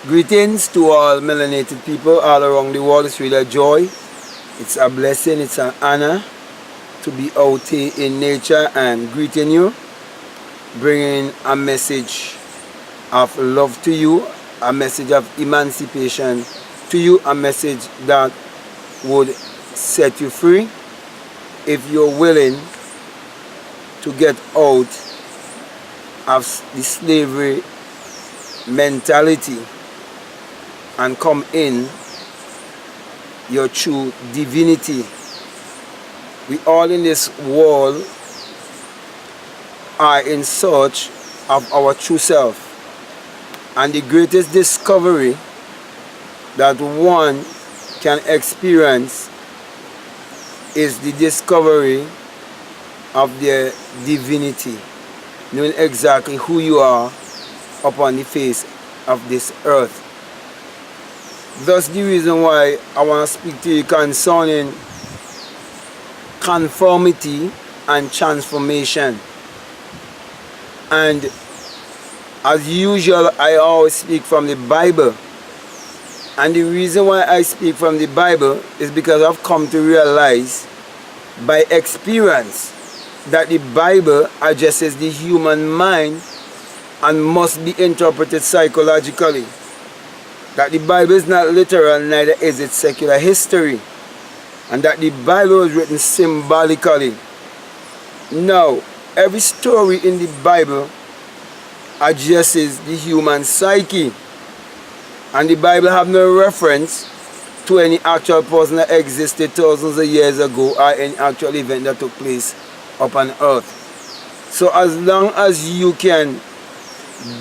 Greetings to all melanated people all around the world. It's really a joy. It's a blessing. It's an honor to be out here in nature and greeting you, bringing a message of love to you, a message of emancipation to you, a message that would set you free if you're willing to get out of the slavery mentality and come in your true divinity. We all in this world are in search of our true self, and the greatest discovery that one can experience is the discovery of their divinity, knowing exactly who you are upon the face of this earth. That's the reason why I want to speak to you concerning conformity and transformation. And as usual, I always speak from the Bible. And the reason why I speak from the Bible is because I've come to realize by experience that the Bible addresses the human mind and must be interpreted psychologically. That the Bible is not literal, neither is it secular history. And that the Bible was written symbolically. Now, every story in the Bible addresses the human psyche. And the Bible have no reference to any actual person that existed thousands of years ago or any actual event that took place upon earth. So as long as you can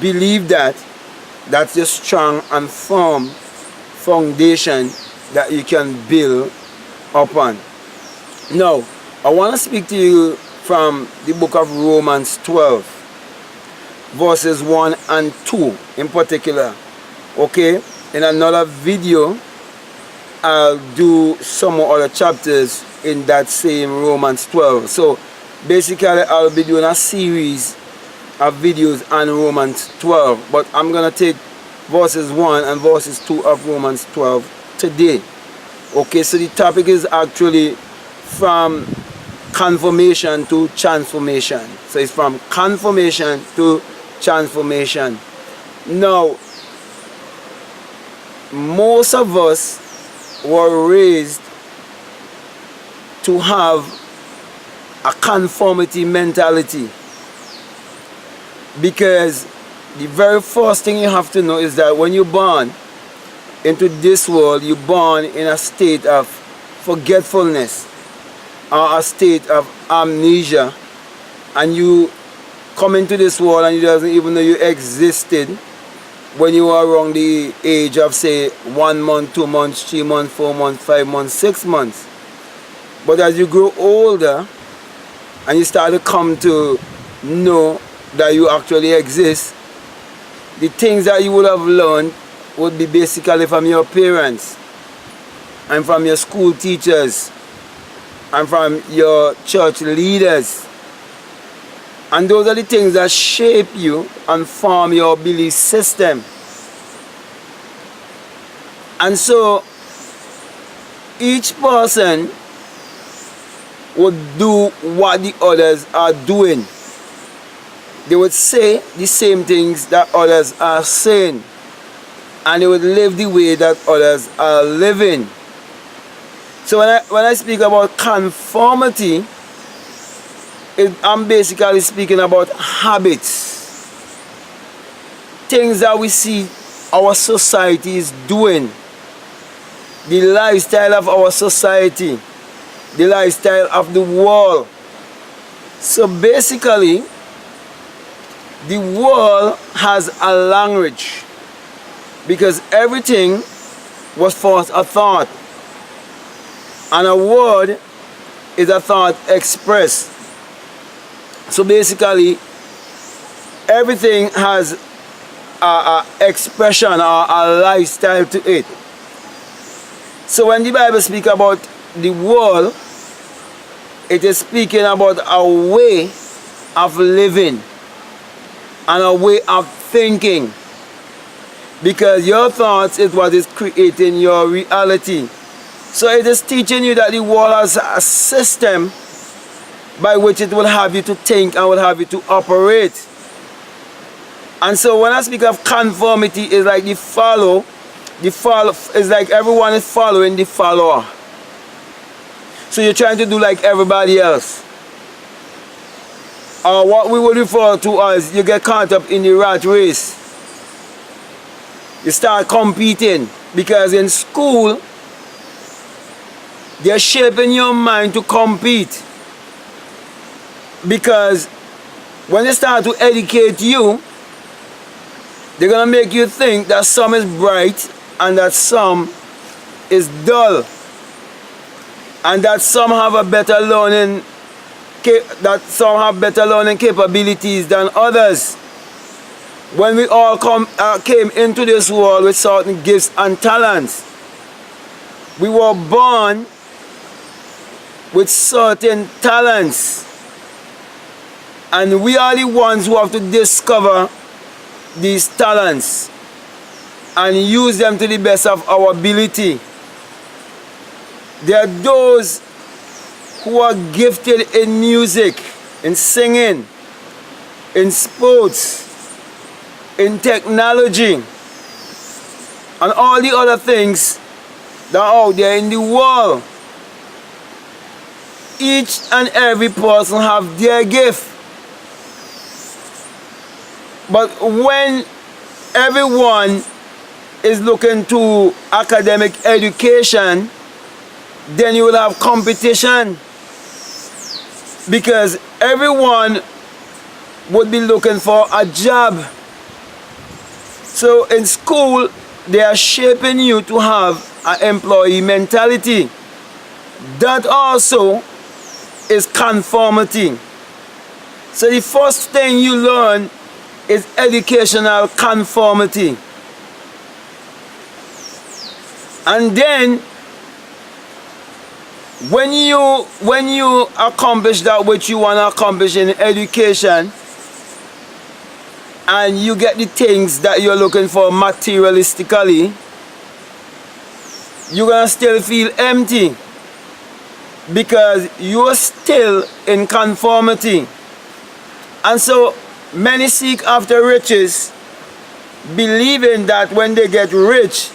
believe that, that's a strong and firm foundation that you can build upon. Now, I want to speak to you from the book of Romans 12, verses 1 and 2 in particular. Okay, in another video, I'll do some more other chapters in that same Romans 12. So basically, I'll be doing a series of videos on Romans 12, but I'm going to take verses 1 and verses 2 of Romans 12 today. Okay, so the topic is actually from conformation to transformation. So it's from conformation to transformation. Now, most of us were raised to have a conformity mentality, because the very first thing you have to know is that when you're born into this world, you're born in a state of forgetfulness or a state of amnesia, and you come into this world and you doesn't even know you existed when you were around the age of, say, 1 month, 2 months, 3 months, 4 months, 5 months, 6 months. But as you grow older and you start to come to know that you actually exist, the things that you would have learned would be basically from your parents and from your school teachers and from your church leaders. And those are the things that shape you and form your belief system. And so each person would do what the others are doing. They would say the same things that others are saying, and they would live the way that others are living. So when I speak about conformity, I'm basically speaking about habits, things that we see our society is doing, the lifestyle of our society, the lifestyle of the world. So basically, the world has a language, because everything was first a thought, and a word is a thought expressed. So basically, everything has a expression or a lifestyle to it. So when the Bible speaks about the world, it is speaking about a way of living and a way of thinking. because your thoughts is what is creating your reality. So it is teaching you that the world has a system by which it will have you to think and will have you to operate. And so when I speak of conformity, it's like the follow is like everyone is following the follower. So you're trying to do like everybody else. Or what we would refer to as you get caught up in the rat race. You start competing, because in school they're shaping your mind to compete. Because when they start to educate you, they're going to make you think that some is bright and that some is dull. And that some have a better learning, capabilities than others. When we all came into this world with certain gifts and talents, we were born with certain talents, and we are the ones who have to discover these talents and use them to the best of our ability. There are those who are gifted in music, in singing, in sports, in technology, and all the other things that are out there in the world. Each and every person have their gift. But when everyone is looking to academic education, then you will have competition, because everyone would be looking for a job. So in school, they are shaping you to have an employee mentality. That also is conformity. So the first thing you learn is educational conformity. And then when you accomplish that which you want to accomplish in education, and you get the things that you're looking for materialistically, you're gonna still feel empty, because you're still in conformity. And so many seek after riches, believing that when they get rich,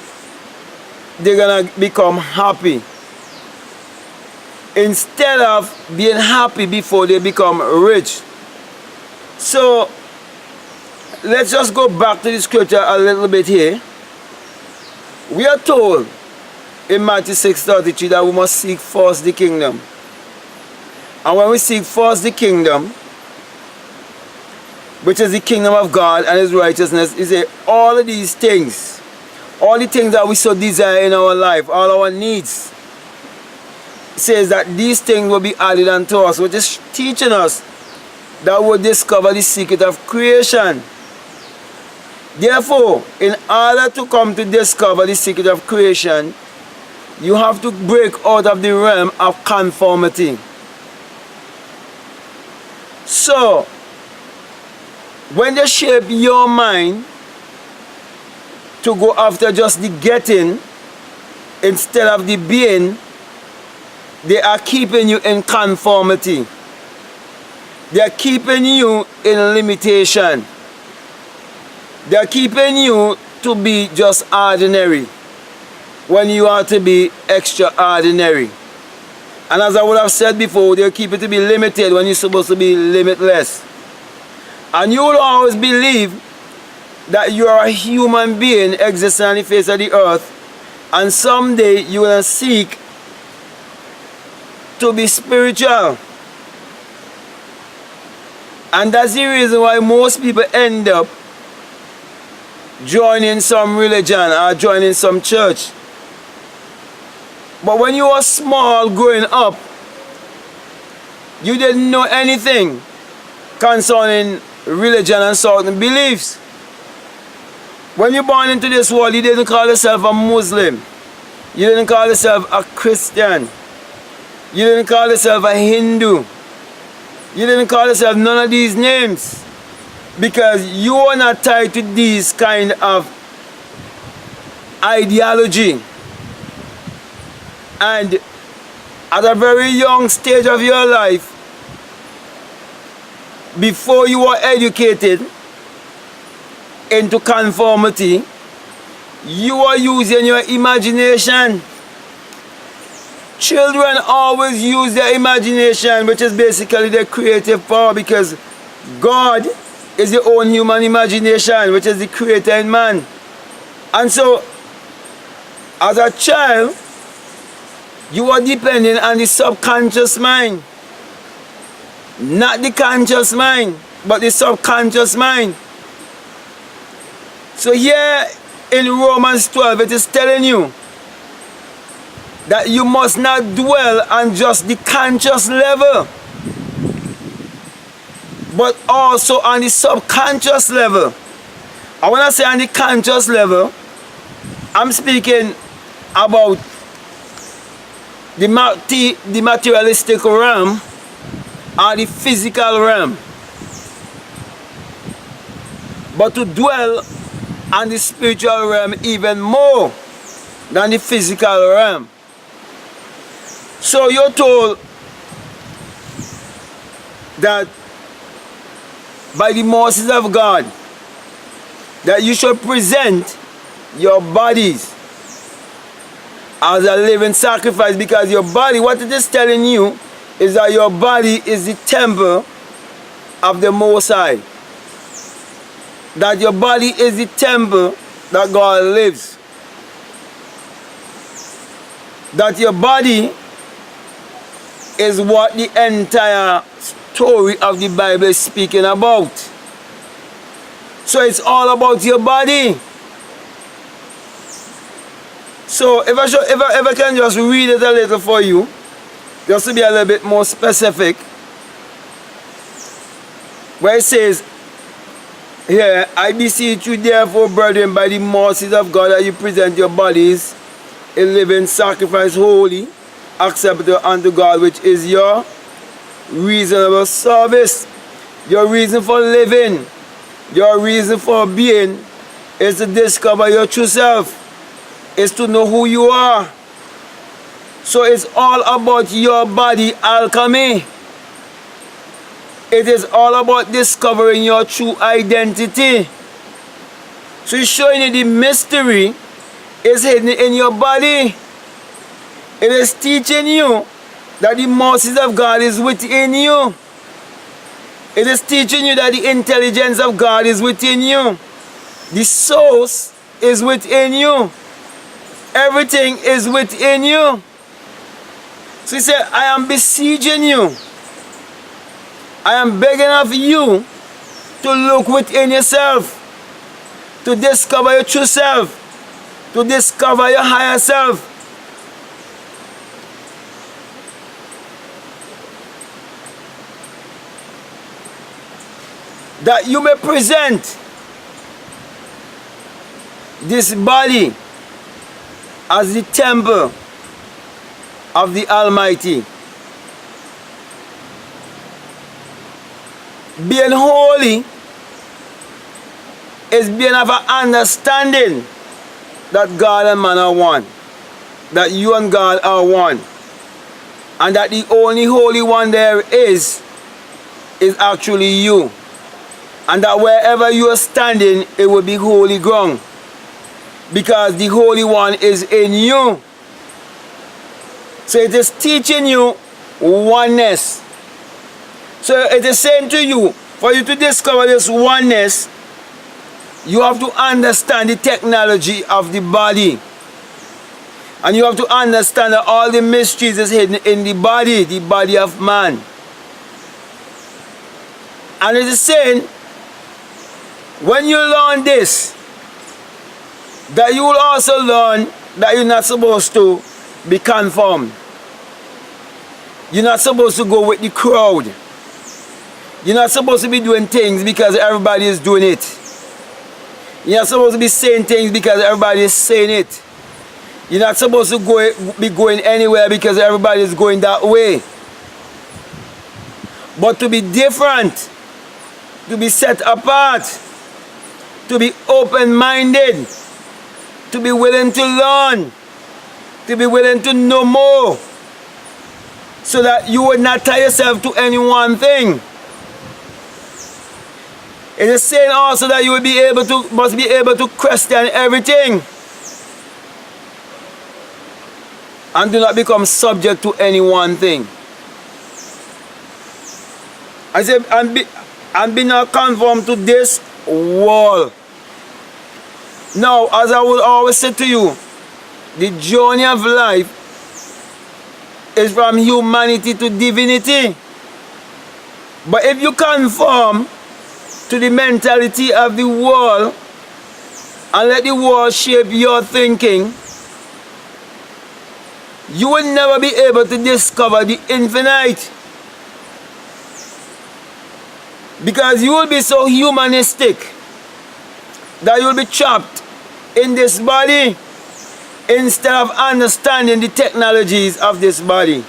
they're gonna become happy, instead of being happy before they become rich. So let's just go back to the scripture a little bit here. We are told in Matthew 6:33 that we must seek first the kingdom. And when we seek first the kingdom, which is the kingdom of God and His righteousness, is all of these things, all the things that we so desire in our life, all our needs, says that these things will be added unto us, which is teaching us that we'll discover the secret of creation. Therefore, in order to come to discover the secret of creation, you have to break out of the realm of conformity. So, when they shape your mind to go after just the getting instead of the being, they are keeping you in conformity. They are keeping you in limitation. They are keeping you to be just ordinary when you are to be extraordinary. And as I would have said before, they keep you to be limited when you're supposed to be limitless. And you will always believe that you are a human being existing on the face of the earth, and someday you will seek to be spiritual. And that's the reason why most people end up joining some religion or joining some church. But when you were small growing up, you didn't know anything concerning religion and certain beliefs. When you're born into this world, you didn't call yourself a Muslim. You didn't call yourself a Christian. You didn't call yourself a Hindu. You didn't call yourself none of these names, because you are not tied to these kind of ideology. And at a very young stage of your life, before you were educated into conformity, you are using your imagination. Children always use their imagination, which is basically their creative power, because God is the own human imagination, which is the creator in man. And so, as a child, you are depending on the subconscious mind. Not the conscious mind, but the subconscious mind. So here in Romans 12, it is telling you that you must not dwell on just the conscious level, but also on the subconscious level. I want to say on the conscious level, I'm speaking about the materialistic realm or the physical realm. But to dwell on the spiritual realm even more than the physical realm. So you're told that by the mercies of God, that you should present your bodies as a living sacrifice, because your body, what it is telling you is that your body is the temple of the Most High. That your body is the temple that God lives. That your body is what the entire story of the Bible is speaking about. So it's all about your body. So if I can just read it a little for you, just to be a little bit more specific, where it says here, I beseech you therefore, brethren, by the mercies of God, that you present your bodies a living sacrifice, holy, acceptable unto God, which is your reasonable service. Your reason for living, your reason for being, is to discover your true self, is to know who you are. So it's all about your body alchemy. It is all about discovering your true identity. So it's showing you the mystery is hidden in your body. It is teaching you that the mercies of God is within you. It is teaching you that the intelligence of God is within you. The source is within you. Everything is within you. So he said, I am beseeching you. I am begging of you to look within yourself, to discover your true self, to discover your higher self. That you may present this body as the temple of the Almighty. Being holy is being of an understanding that God and man are one. That you and God are one. And that the only holy one there is actually you. And that wherever you are standing, it will be holy ground. Because the Holy One is in you. So it is teaching you oneness. So it is saying to you, for you to discover this oneness, you have to understand the technology of the body. And you have to understand that all the mysteries is hidden in the body of man. And it is saying, when you learn this, that you will also learn that you're not supposed to be conformed. You're not supposed to go with the crowd. You're not supposed to be doing things because everybody is doing it. You're not supposed to be saying things because everybody is saying it. You're not supposed to be going anywhere because everybody is going that way. But to be different, to be set apart, to be open-minded, to be willing to learn, to be willing to know more, so that you would not tie yourself to any one thing. It is saying also that you will be able to, must be able to question everything, and do not become subject to any one thing. I said, and be not conformed to this world. Now, as I would always say to you, the journey of life is from humanity to divinity. But if you conform to the mentality of the world and let the world shape your thinking, you will never be able to discover the infinite. Because you will be so humanistic that you will be trapped in this body instead of understanding the technologies of this body.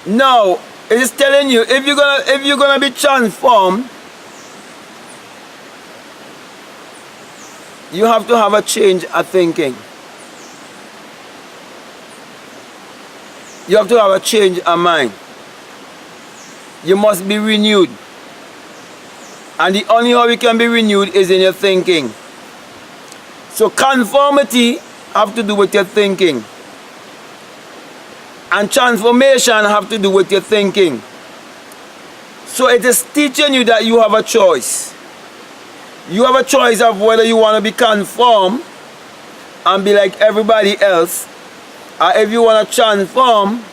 Now, it is telling you, if you're gonna be transformed, you have to have a change of thinking. You have to have a change of mind. You must be renewed. And the only way you can be renewed is in your thinking. So conformity have to do with your thinking. And transformation have to do with your thinking. So it is teaching you that you have a choice. You have a choice of whether you want to be conformed and be like everybody else, or if you want to transform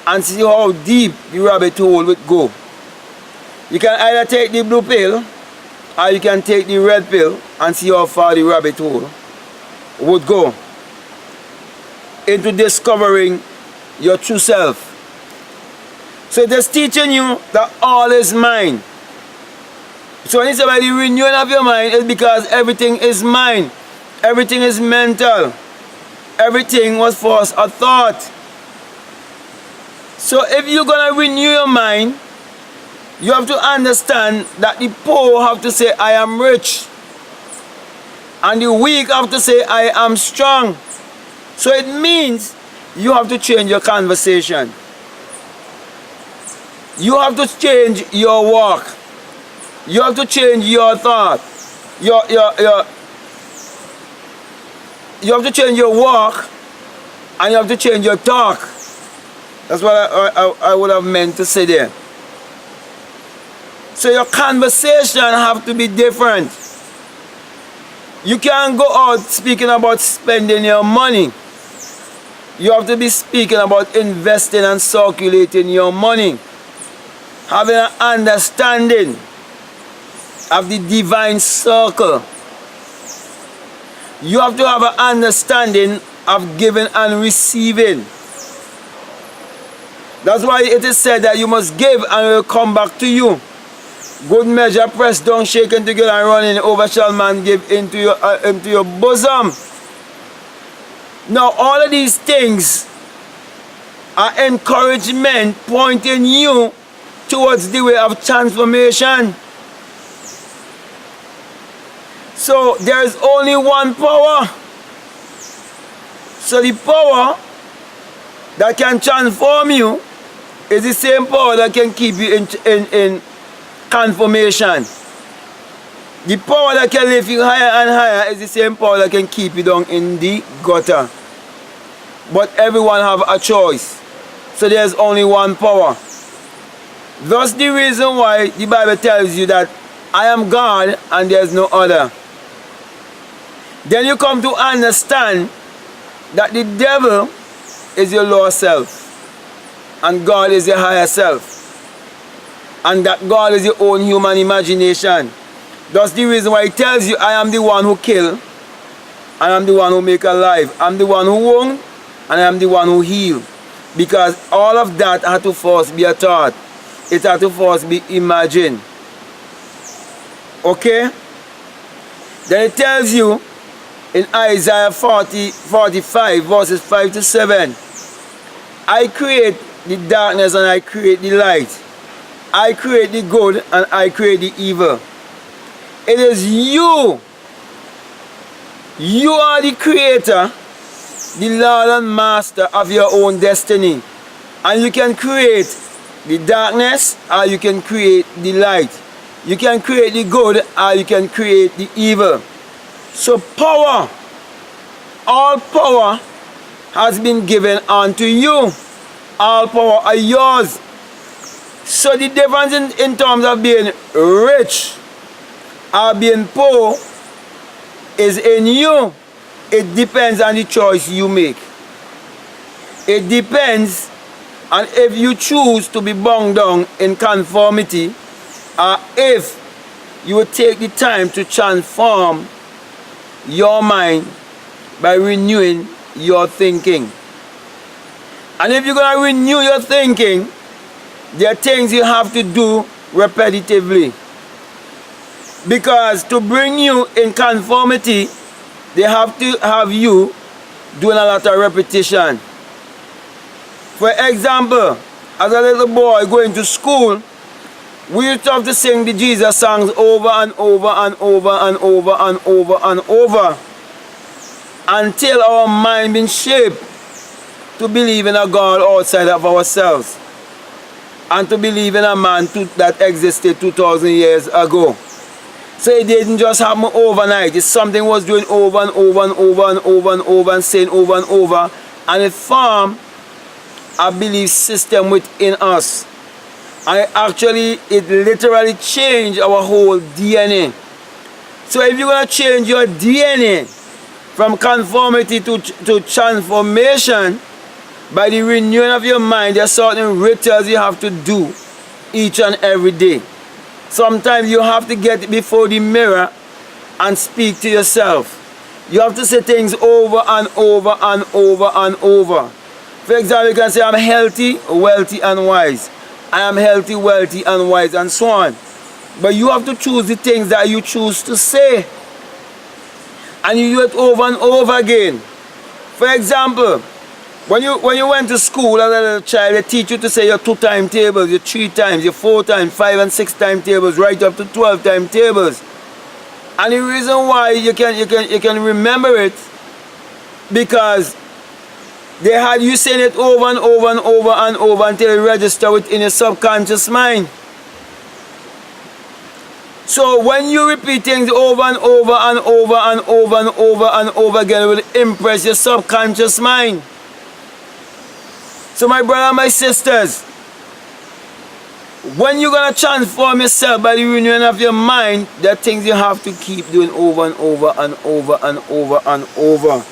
and see how deep the rabbit hole would go. You can either take the blue pill or you can take the red pill and see how far the rabbit hole would go into discovering your true self. So it is teaching you that all is mind. So when it's about the renewing of your mind, it's because everything is mind. Everything is mental. Everything was first a thought. So if you're going to renew your mind, you have to understand that the poor have to say, I am rich. And the weak have to say, I am strong. So it means you have to change your conversation. You have to change your walk. You have to change your thought. You have to change your walk, and you have to change your talk. That's what I would have meant to say there. So your conversation have to be different. You can't go out speaking about spending your money. You have to be speaking about investing and circulating your money. Having an understanding of the divine circle. You have to have an understanding of giving and receiving. That's why it is said that you must give and it will come back to you. Good measure, pressed down, shaken together and running over shall man give into your bosom. Now all of these things are encouragement pointing you towards the way of transformation. So there is only one power. So the power that can transform you is the same power that can keep you in conformation. The power that can lift you higher and higher is the same power that can keep you down in the gutter. But everyone have a choice. So there's only one power. That's the reason why the Bible tells you that I am God and there's no other. Then you come to understand that the devil is your lower self and God is your higher self, and that God is your own human imagination. That's the reason why he tells you I am the one who kill and I'm the one who make alive. I'm the one who wound and I am the one who heal. Because all of that had to first be a thought. It had to first be imagined. Okay? Then it tells you in Isaiah 45 verses 5 to 7. I create the darkness and I create the light. I create the good and I create the evil. It is you. You are the creator, the Lord and Master of your own destiny. And you can create the darkness or you can create the light. You can create the good or you can create the evil. So power, all power has been given unto you. All power are yours. So the difference in terms of being rich or being poor is in you. It depends on the choice you make. It depends on if you choose to be bound down in conformity or if you will take the time to transform your mind by renewing your thinking. And if you're going to renew your thinking, there are things you have to do repetitively. Because to bring you in conformity, they have to have you doing a lot of repetition. For example, as a little boy going to school, we used to have to sing the Jesus songs over and over and over and over and over and over until our mind been shaped to believe in a God outside of ourselves and to believe in a man that existed 2,000 years ago. So it didn't just happen overnight. It's something was doing over and over and over and over and over and saying over and over, and it formed a belief system within us. And it literally changed our whole DNA. So if you're going to change your DNA from conformity to transformation by the renewing of your mind, there are certain rituals you have to do each and every day. Sometimes you have to get before the mirror and speak to yourself. You have to say things over and over and over and over. For example, you can say, I'm healthy, wealthy, and wise. I am healthy, wealthy, and wise, and so on. But you have to choose the things that you choose to say. And you do it over and over again. For example, when you went to school as a little child, they teach you to say your 2 timetables, your 3 times, your 4 times, 5 and 6 timetables, right up to 12 timetables. And the reason why you can remember it, because they had you saying it over and over and over and over until it registered within your subconscious mind. So when you repeat things over and over and over and over and over and over again, it will impress your subconscious mind. So my brother and my sisters, when you're going to transform yourself by the renewing of your mind, there are things you have to keep doing over and over and over and over and over.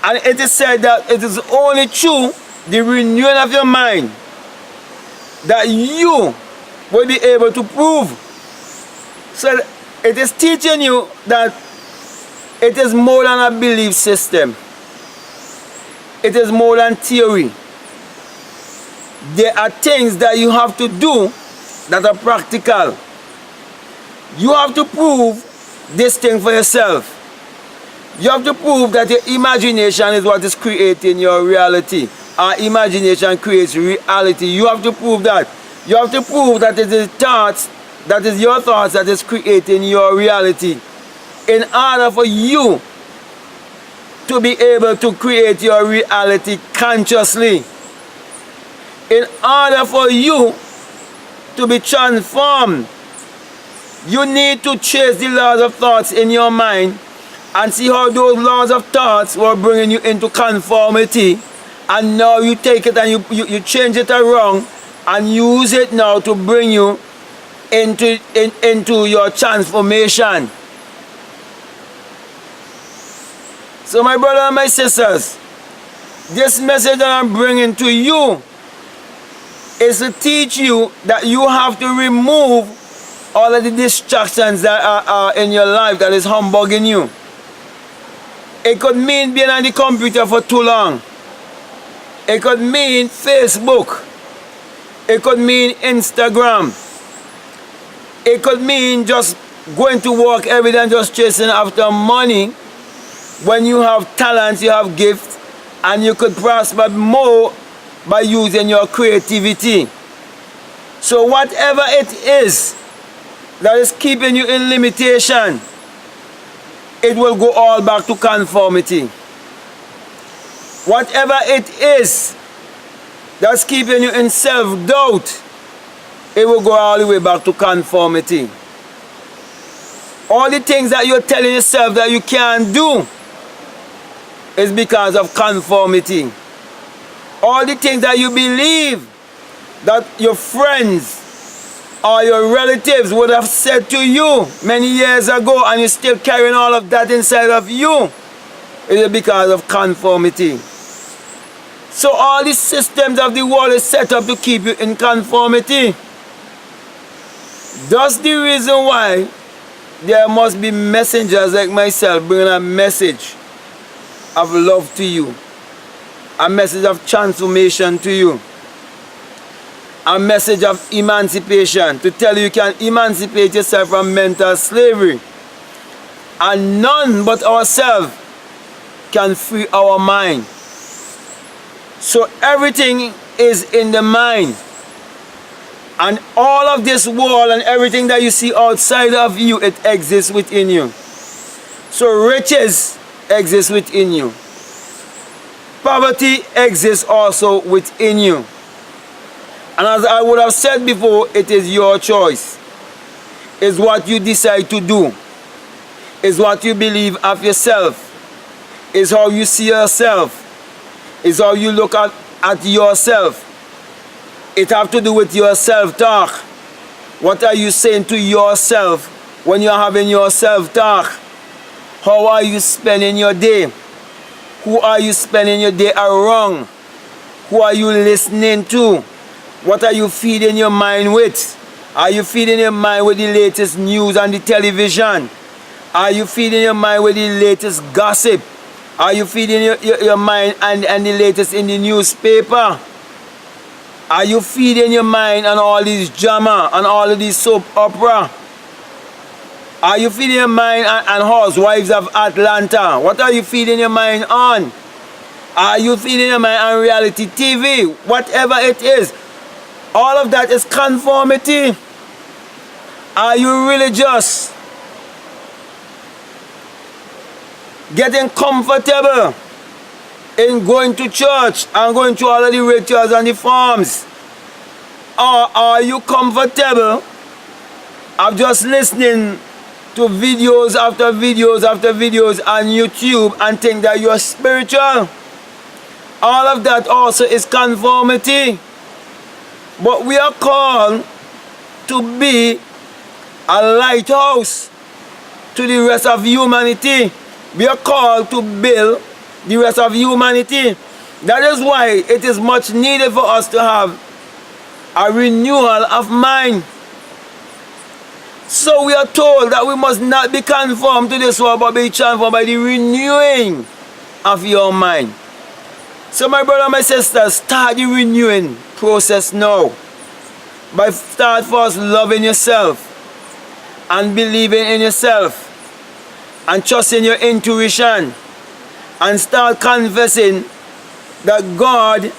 And it is said that it is only through the renewing of your mind that you will be able to prove. So it is teaching you that it is more than a belief system. It is more than theory. There are things that you have to do that are practical. You have to prove this thing for yourself. You have to prove that your imagination is what is creating your reality. Our imagination creates reality. You have to prove that. You have to prove that it is thoughts, that is your thoughts that is creating your reality. In order for you to be able to create your reality consciously. In order for you to be transformed, you need to chase the laws of thoughts in your mind and see how those laws of thoughts were bringing you into conformity, and now you take it and you change it around and use it now to bring you into your transformation. So my brother and my sisters, this message that I'm bringing to you is to teach you that you have to remove all of the distractions that are in your life that is humbugging you. It could mean being on the computer for too long. It could mean Facebook. It could mean Instagram. It could mean just going to work every day and just chasing after money when you have talents, you have gifts, and you could prosper more by using your creativity. So whatever it is that is keeping you in limitation, it will go all back to conformity. Whatever it is that's keeping you in self-doubt, it will go all the way back to conformity. All the things that you're telling yourself that you can't do is because of conformity. All the things that you believe that your friends or your relatives would have said to you many years ago, and you're still carrying all of that inside of you, it is because of conformity. So all the systems of the world is set up to keep you in conformity. That's the reason why there must be messengers like myself bringing a message of love to you, a message of transformation to you, a message of emancipation, to tell you you can emancipate yourself from mental slavery. And none but ourselves can free our mind. So everything is in the mind. And all of this world and everything that you see outside of you, it exists within you. So riches exist within you. Poverty exists also within you. And as I would have said before, it is your choice. It's what you decide to do. It's what you believe of yourself. It's how you see yourself. It's how you look at yourself. It has to do with your self-talk. What are you saying to yourself when you're having your self-talk? How are you spending your day? Who are you spending your day around? Who are you listening to? What are you feeding your mind with? Are you feeding your mind with the latest news on the television? Are you feeding your mind with the latest gossip? Are you feeding your mind and the latest in the newspaper? Are you feeding your mind on all these drama and all of these soap opera? Are you feeding your mind on Housewives of Atlanta? What are you feeding your mind on? Are you feeding your mind on reality TV? Whatever it is, all of that is conformity. Are you religious? Getting comfortable in going to church and going to all of the rituals and the forms? Or are you comfortable of just listening to videos after videos after videos on YouTube and think that you're spiritual? All of that also is conformity. But we are called to be a lighthouse to the rest of humanity. We are called to build the rest of humanity. That is why it is much needed for us to have a renewal of mind. So we are told that we must not be conformed to this world, but be transformed by the renewing of your mind. So my brother and my sister, start the renewing process now. Start first loving yourself and believing in yourself and trusting your intuition, and start confessing that God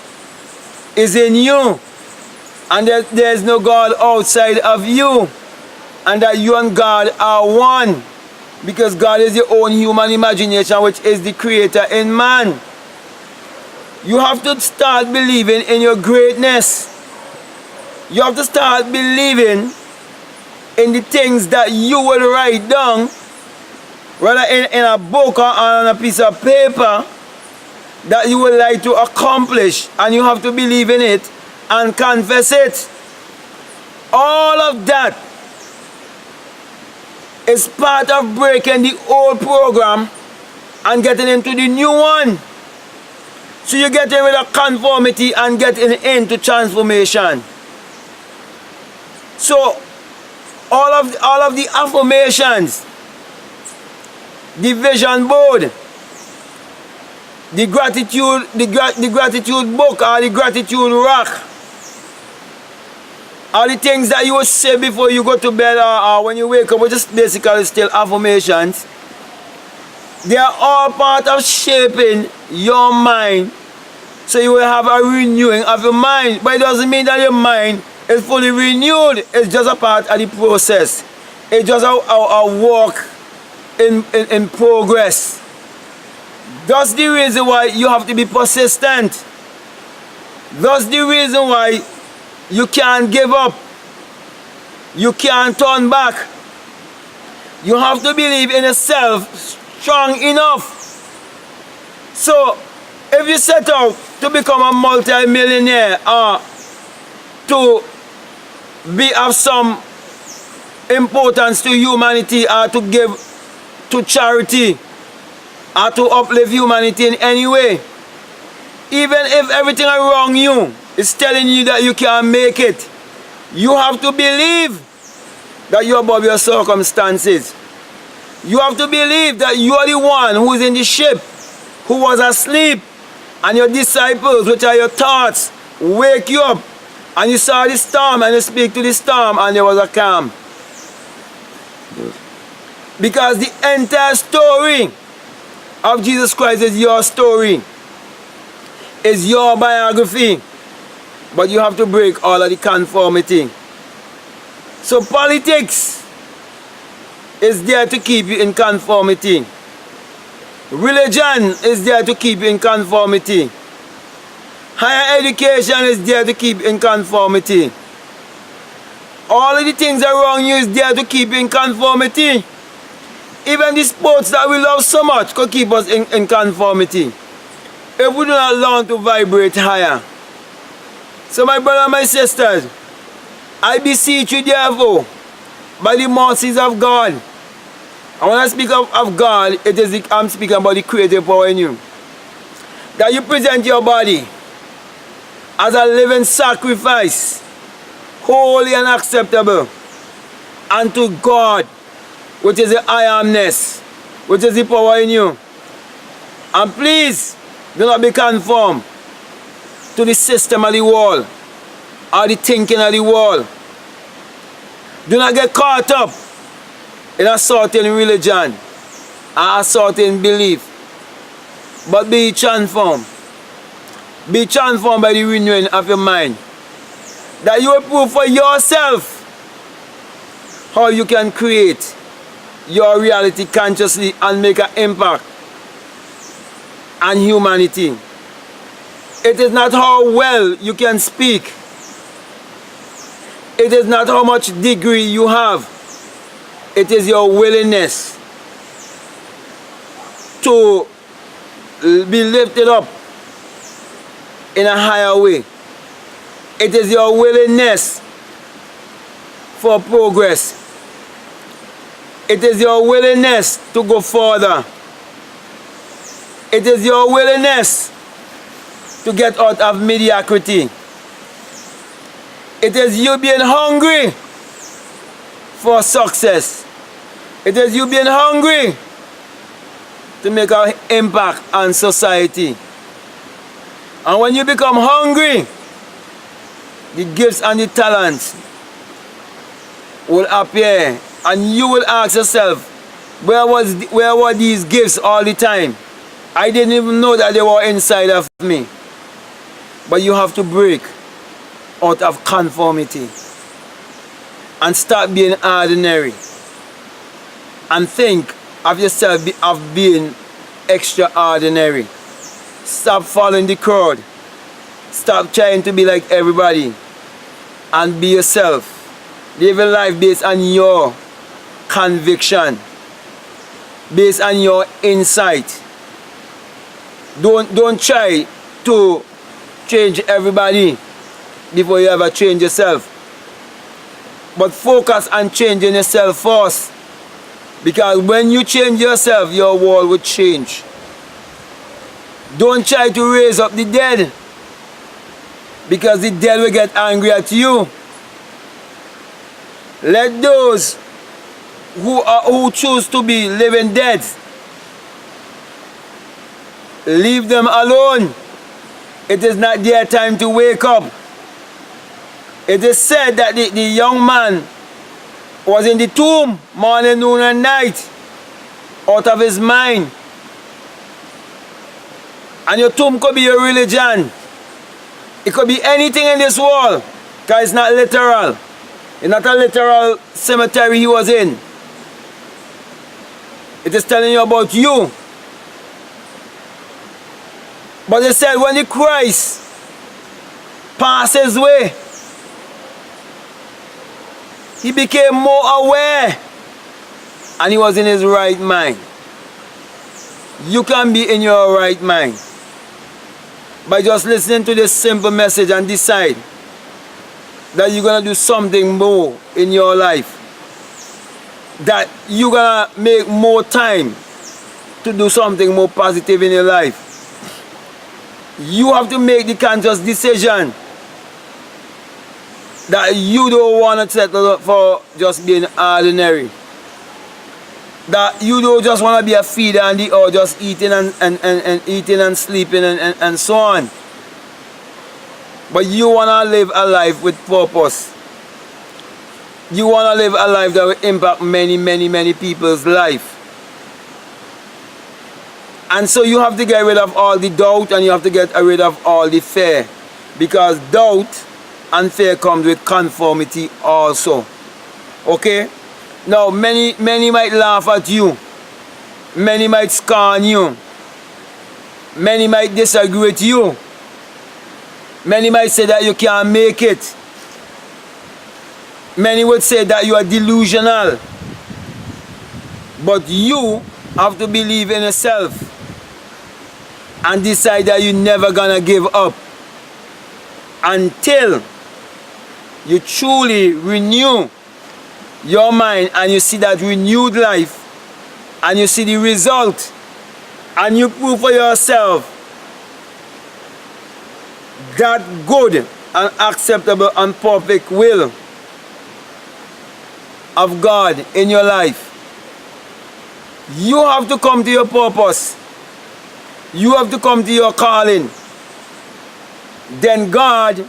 is in you and that there is no God outside of you, and that you and God are one, because God is your own human imagination, which is the creator in man. You have to start believing in your greatness. You have to start believing in the things that you will write down, whether in a book or on a piece of paper, that you would like to accomplish, and you have to believe in it and confess it. All of that is part of breaking the old program and getting into the new one. So you get in with a conformity and getting into transformation. So all of the affirmations, the vision board, the gratitude book, or the gratitude rock, are the things that you will say before you go to bed or when you wake up, which is basically still affirmations. They are all part of shaping your mind, so you will have a renewing of your mind. But it doesn't mean that your mind is fully renewed. It's just a part of the process. It's just a walk in progress. That's the reason why you have to be persistent. That's the reason why you can't give up. You can't turn back. You have to believe in yourself strong enough. So, if you set out to become a multi-millionaire or to be of some importance to humanity or to give to charity or to uplift humanity in any way, even if everything around you is telling you that you can't make it, you have to believe that you're above your circumstances. You have to believe that you are the one who is in the ship, who was asleep, and your disciples, which are your thoughts, wake you up, and you saw the storm, and you speak to the storm, and there was a calm. Because the entire story of Jesus Christ is your story, is your biography, but you have to break all of the conformity. So politics is there to keep you in conformity. Religion is there to keep you in conformity. Higher education is there to keep you in conformity. All of the things around you is there to keep you in conformity. Even the sports that we love so much could keep us in conformity if we do not learn to vibrate higher. So my brother and my sisters, I beseech you therefore, by the mercies of God. And when I speak of God, I'm speaking about the creative power in you. That you present your body as a living sacrifice, holy and acceptable unto God, which is the I amness, which is the power in you. And please, do not be conformed to the system of the world or the thinking of the world. Do not get caught up in a certain religion and a certain belief, but be transformed. Be transformed by the renewing of your mind, that you will prove for yourself how you can create your reality consciously and make an impact on humanity. It is not how well you can speak. It is not how much degree you have. It is your willingness to be lifted up in a higher way. It is your willingness for progress. It is your willingness to go further. It is your willingness to get out of mediocrity. It is you being hungry for success. It is you being hungry to make an impact on society. And when you become hungry, the gifts and the talents will appear, and you will ask yourself, where were these gifts all the time? I didn't even know that they were inside of me. But you have to break out of conformity and start being ordinary and think of yourself of being extraordinary. Stop following the crowd. Stop trying to be like everybody and be yourself. Live a life based on your conviction, based on your insight. Don't try to change everybody before you ever change yourself. But focus on changing yourself first. Because when you change yourself, your world will change. Don't try to raise up the dead, because the dead will get angry at you. Let those who choose to be living dead, leave them alone. It is not their time to wake up. It is said that the young man was in the tomb morning, noon and night, out of his mind. And your tomb could be your religion. It could be anything in this world, because it's not literal. It's not a literal cemetery he was in. It is telling you about you. But it said when the Christ passes away, he became more aware and he was in his right mind. You can be in your right mind by just listening to this simple message and decide that you're going to do something more in your life. That you're going to make more time to do something more positive in your life. You have to make the conscious decision that you don't want to settle for just being ordinary. That you don't just want to be a feeder or just eating and eating and sleeping and so on. But you want to live a life with purpose. You want to live a life that will impact many people's life. And so you have to get rid of all the doubt and you have to get rid of all the fear. Because doubt and fear comes with conformity also. Okay? Now, many might laugh at you. Many might scorn you. Many might disagree with you. Many might say that you can't make it. Many would say that you are delusional. But you have to believe in yourself and decide that you're never gonna give up until you truly renew your mind and you see that renewed life and you see the result and you prove for yourself that good and acceptable and perfect will of God in your life. You have to come to your purpose. You have to come to your calling. Then God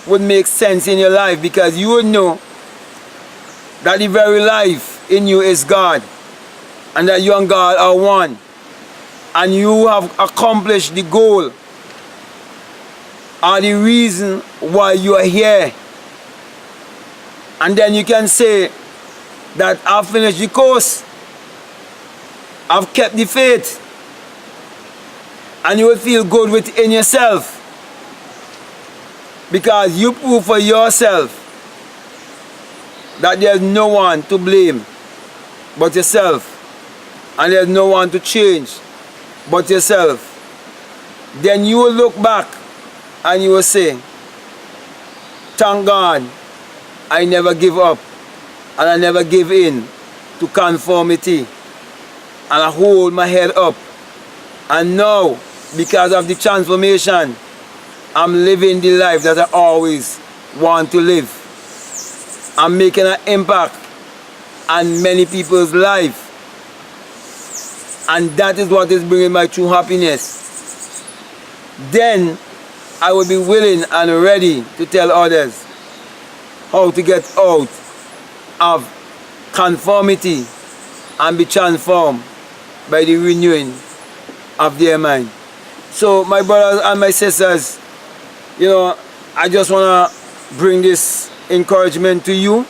would make sense in your life because you would know that the very life in you is God and that you and God are one and you have accomplished the goal or the reason why you are here. And then you can say that I've finished the course, I've kept the faith, and you will feel good within yourself because you prove for yourself that there's no one to blame but yourself and there's no one to change but yourself. Then you will look back and you will say, thank God I never give up and I never give in to conformity and I hold my head up. And now, because of the transformation, I'm living the life that I always want to live. I'm making an impact on many people's life. And that is what is bringing my true happiness. Then I will be willing and ready to tell others how to get out of conformity and be transformed by the renewing of their mind. So my brothers and my sisters, you know, I just want to bring this encouragement to you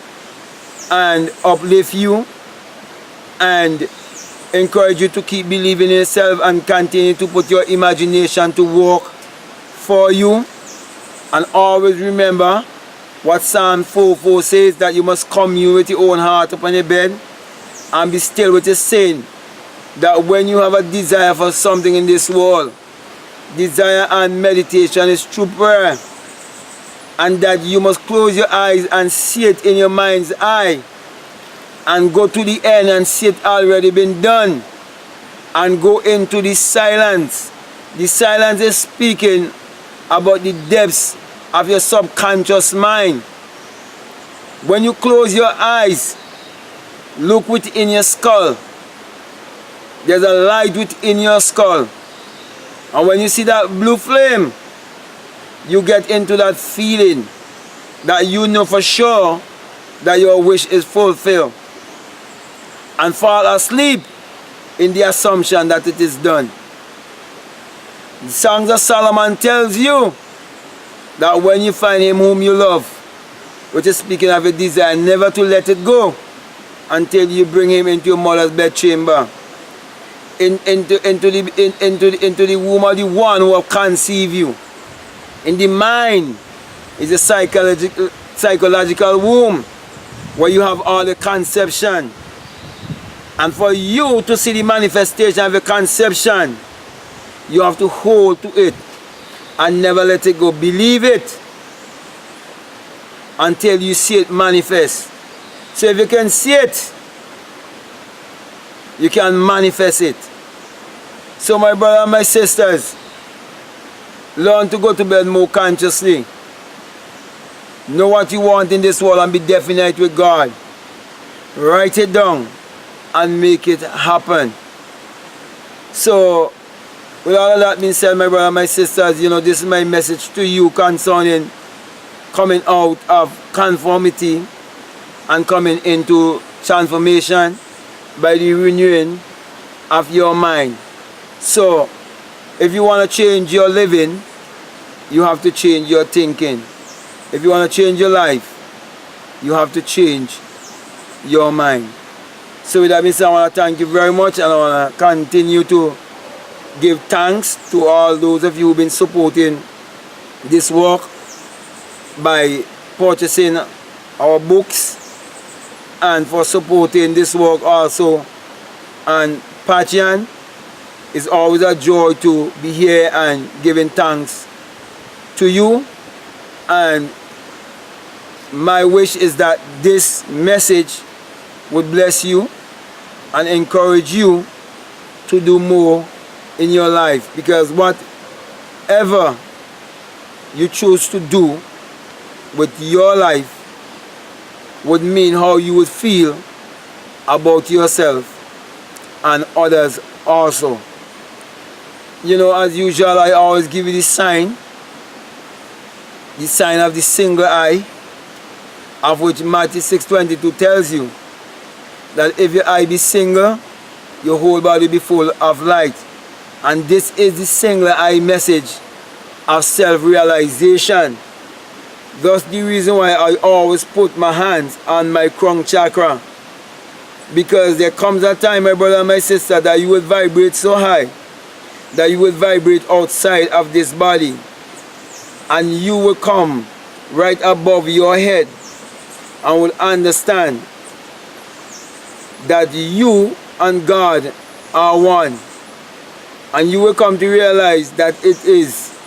and uplift you and encourage you to keep believing in yourself and continue to put your imagination to work for you. And always remember what Psalm 4:4 says, that you must commune with your own heart upon your bed and be still with your sin. That when you have a desire for something in this world, desire and meditation is true prayer. And that you must close your eyes and see it in your mind's eye and go to the end and see it already been done and go into the silence. The silence is speaking about the depths of your subconscious mind. When you close your eyes, look within your skull. There's a light within your skull. And when you see that blue flame, you get into that feeling that you know for sure that your wish is fulfilled. And fall asleep in the assumption that it is done. The Songs of Solomon tells you that when you find him whom you love, which is speaking of a desire, never to let it go until you bring him into your mother's bedchamber, into the womb of the one who will conceive you. In the mind is a psychological womb where you have all the conception. And for you to see the manifestation of a conception, you have to hold to it and never let it go. Believe it until you see it manifest. So if you can see it, you can manifest it. So my brother and my sisters, learn to go to bed more consciously. Know what you want in this world and be definite with God. Write it down and make it happen. So with all of that being said, my brother and my sisters, you know, this is my message to you concerning coming out of conformity and coming into transformation by the renewing of your mind. So if you want to change your living, you have to change your thinking. If you want to change your life, you have to change your mind. So with that being said, I want to thank you very much, and I want to continue to give thanks to all those of you who've been supporting this work by purchasing our books, and for supporting this work also on Patreon. It's always a joy to be here and giving thanks to you. And my wish is that this message would bless you and encourage you to do more in your life, because whatever you choose to do with your life would mean how you would feel about yourself and others also. You know, as usual, I always give you the sign of the single eye, of which Matthew 6:22 tells you that if your eye be single, your whole body be full of light. And this is the single eye message of self-realization. That's the reason why I always put my hands on my crown chakra, because there comes a time, my brother and my sister, that you will vibrate so high that you will vibrate outside of this body, and you will come right above your head and will understand that you and God are one. And you will come to realize that it is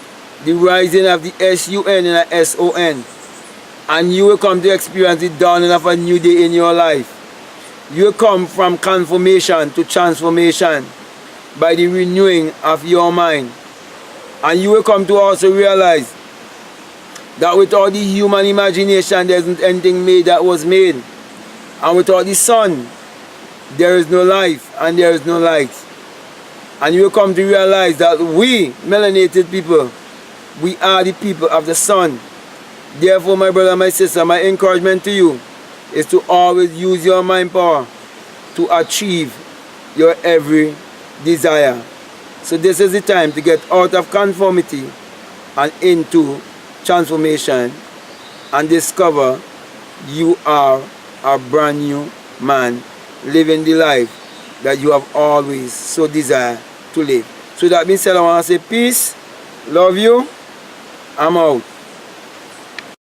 the rising of the S-U-N and the S-O-N. And you will come to experience the dawning of a new day in your life. You will come from conformation to transformation by the renewing of your mind. And you will come to also realize that without the human imagination, there isn't anything made that was made. And without the sun, there is no life and there is no light. And you will come to realize that we, melanated people, we are the people of the sun. Therefore, my brother and my sister, my encouragement to you is to always use your mind power to achieve your every desire. So this is the time to get out of conformity and into transformation and discover you are a brand new man living the life that you have always so desired to live. So that being said, I want to say peace, love you, I'm out.